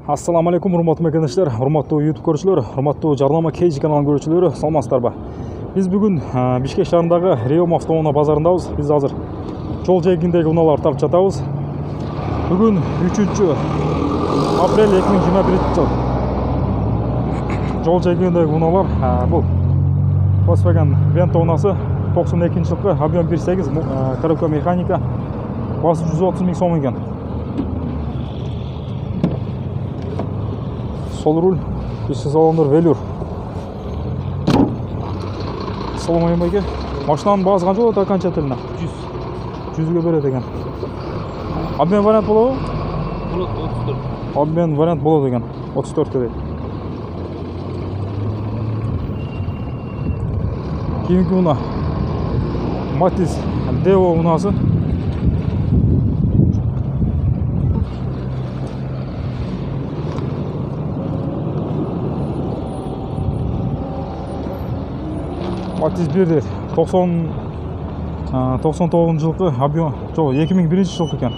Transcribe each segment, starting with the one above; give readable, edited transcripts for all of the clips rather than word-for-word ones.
Assalamu alaikum, урматтуу мекендештер, урматтуу YouTube көрүүчүлөр, урматтуу Жарнама Кейж каналынын көрүүчүлөрү, саламатсыздарбы? Биз бүгүн Бишкек шаарындагы Реом автоунаа базарындабыз. Биз азыр жол жээгиндеги унааларды тартып жатабыз. Бүгүн 3-апрель 2021 жыл. Жол жээгиндеги унаалар бул Volkswagen Vento унасы 92-жылкы, объем 1.8, коробка механика, басы 130 000 сом экен. Sol rul, içki salonlar velur. Assalamu alaikum. Maşinanın bazı qancha bo'ladi qancha tilna? 100 ga beradi ekan. Obmen variant bo'ladi? Bo'ladi 34. Obmen variant bo'ladi ekan. 34 ga. Keyingi una Matiz Devo unasi. Matiz 1'dir. 99-жылкы объем, жок, 2001-жылкы экен.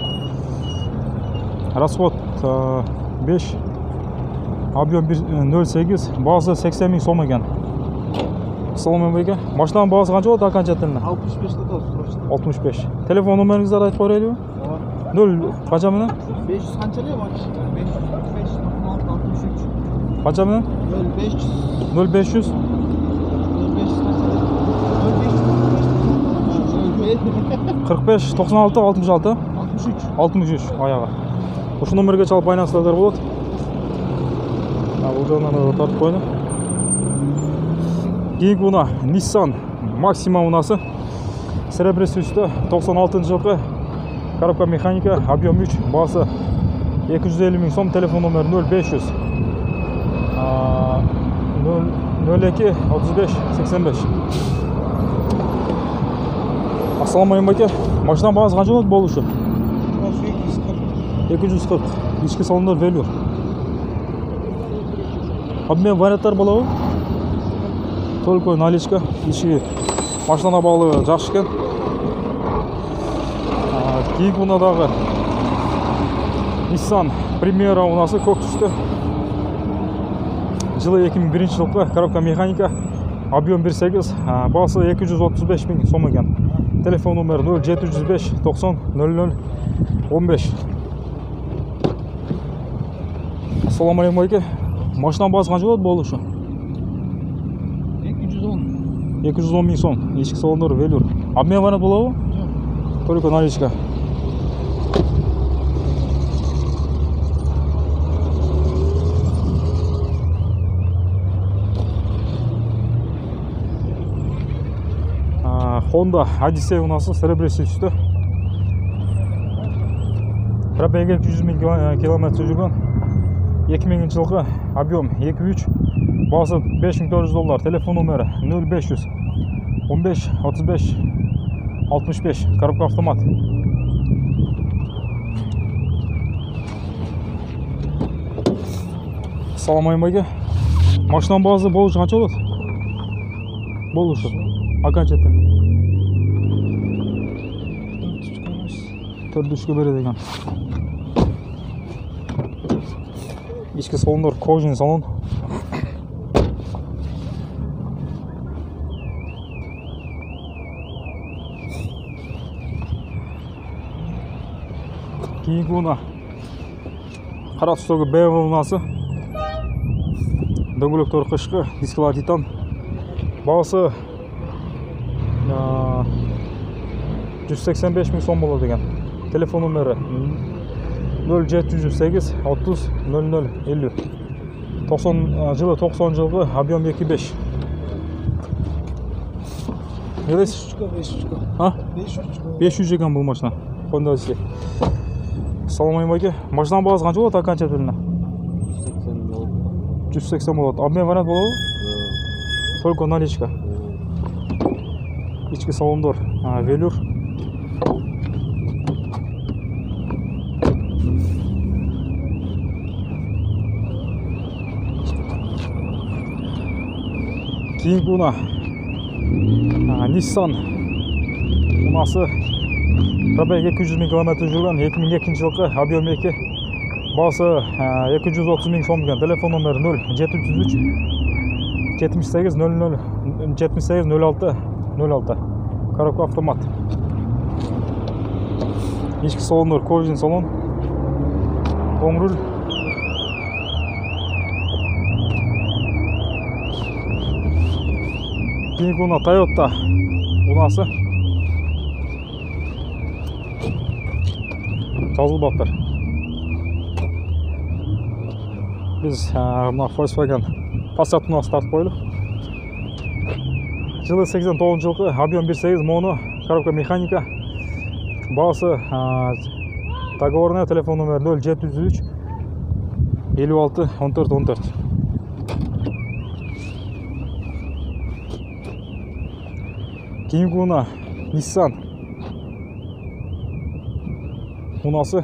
Расход 5, объем 0.8, базы 80 000 сом экен. Assalamu alaikum. Машинанын баасы канча болот, канча тилна? 65 да 65. Телефон номериңизди айтып коелубу? 0 канча менен? 500 канча эле бак? 545 63. Канча менен? 0500 45 96 66 63 аяғы. Ошол номерге чалып байланышсаңыздар болот. Бул жагынан тартып койдум. Кийинки уна Nissan Maxima унасы. Серебряный түсті 96-жылкы, коробка механика, объем 3, басы 250 000 сом, телефон номер 0500 02 35 85. Assalamu alaikum. Машинанын баасы канча болот болушу? 240. Ички салондар велюр. Обмен варианттар болобу? Только наличка. Ички машина баалыгы жакшы экен. Кийинки унадагы Nissan Primera унасы көк түстө. Жылы 2001-жылкы, коробка механика, объем 1.8, басы 235 000 сом экен. Телефон номер 0705 90 00 15. Assalamu alaikum. Машинанын баасы канча болот болушу? 210 000 сом. Ички салондар велюр. Обмен вариант болобу? Жок. Только наличка. Honda Odyssey унасы серебряный түсті. Пробеги 200 000 километр жүрген. 2000-жылкы, объем 2.3, басы $5400. Телефон номері 0500 15 35 65. Коробка автомат. Assalamu alaikum. Машинанын баасы болушу канча болот? Болушу. Канча тен? 4-3 береді екен. Ички салондар кожаный салон. Кийинки уна кара түстөгү BMW унасы. Дөңгөлөктөр кышкы, дисклар титан. Баасы 185 000 сом болот экен. Телефон номері 0708 30 00 50. Жылы 90-жылкы, объем 2.5. 500 экен бул машина. Honda Odyssey. Assalamu alaikum. Машинанын баасы канча болот, канча тилна? 180 болот. Обмен вариант болобу? Только наличка. Ички салондар велюр. Кийинки уна Nissan унасы пробег 200 000 километр жүрген, 2002-жылкы, объем 2, Бағасы 230 мың сом екен. Телефон номері 0703 78 00 78 06 06. Коробка автомат. Ешкі салондар кожен салон. Оң руль. Кейінгі ұна Toyota ұнасы. Жазылбаптыр. Biz Volkswagen Passat ұнасы тартып қойылы. Жылы 89 жылғы, объем 1.8 моно, коробка механика. Бағасы договорная, телефон номер 0703 56 14 14. Кейінгі ұна Nissan ұнасы.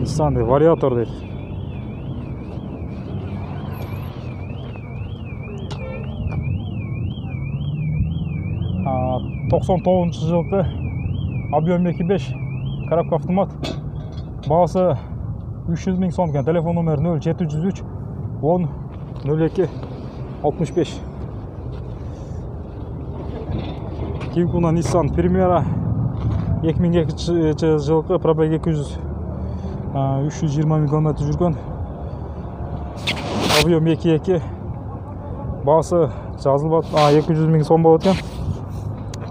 Nissan дейді, вариатор дейді. тоғыз жылғы, объем 2.5, коробка автомат. Бағасы 300 мың сом екен. Телефон номер 0703 10 02 65. Кейінгі ұна Nissan Primera 2002 жылғы, пробег 320 мың километр жүрген. Объем 2.2. Бағасы жазылып 200 мың сом болып өткен.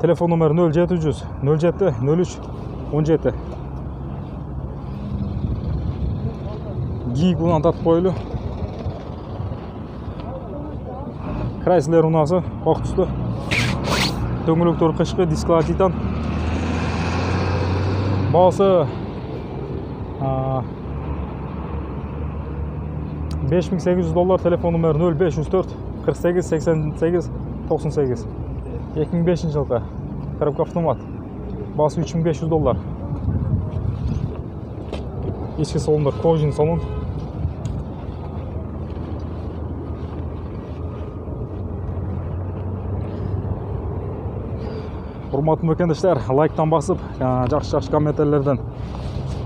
Телефон номер 0700 07 03 17. Кейінгі ұнан тартып қойылы. Chrysler ұнасы, ақ түсті. Дөңгелектер қышқы, дисклар титан. Бағасы $5800. Телефон номер 0504 48 88 98. 2005 жылғы, коробка автомат. Бағасы $3500. Ешкі салондар кожен салон. Құрматым өкендіштер, лайктан басып, жақшы комментарлерден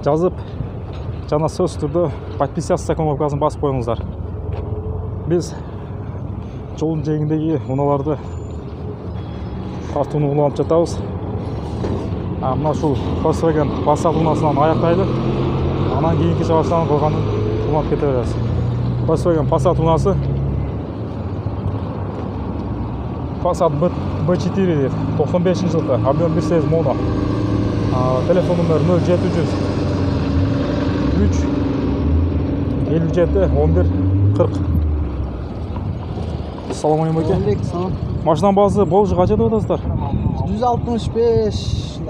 жазып, жана сөз түрді подписаться кнопкасын басып қойыңыздар. Біз жолдың жиегіндегі ұналарды тартуыны ұланып жатабыз. Мына шу Volkswagen Passat ұнасынан аяқтайды. Анан кейінгі жауаштан қойғанын ұланып кете береміз. Volkswagen Passat ұнасы. Passat B4 дейді. 95 жылғы, объем 1.8 моно. Телефон номер 0700 3 57 11 40. Салам алейкум. Машинаның бағасы болжы қанша деп отырсыздар? 165,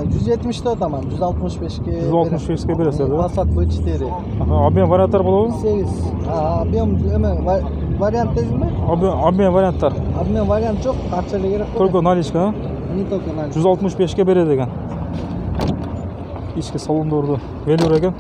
170 атаман, 165-ке 165-ке бересіздер, да? Passat B4. Объем варианттар болады ма? 8. Объем вариант дейсің бе? Объем варианттар. Объем вариант жоқ, қарчылы керек қой. Только наличка, а? Не только наличка. 165-ке береді екен. Ешкі салондарды велюр екен.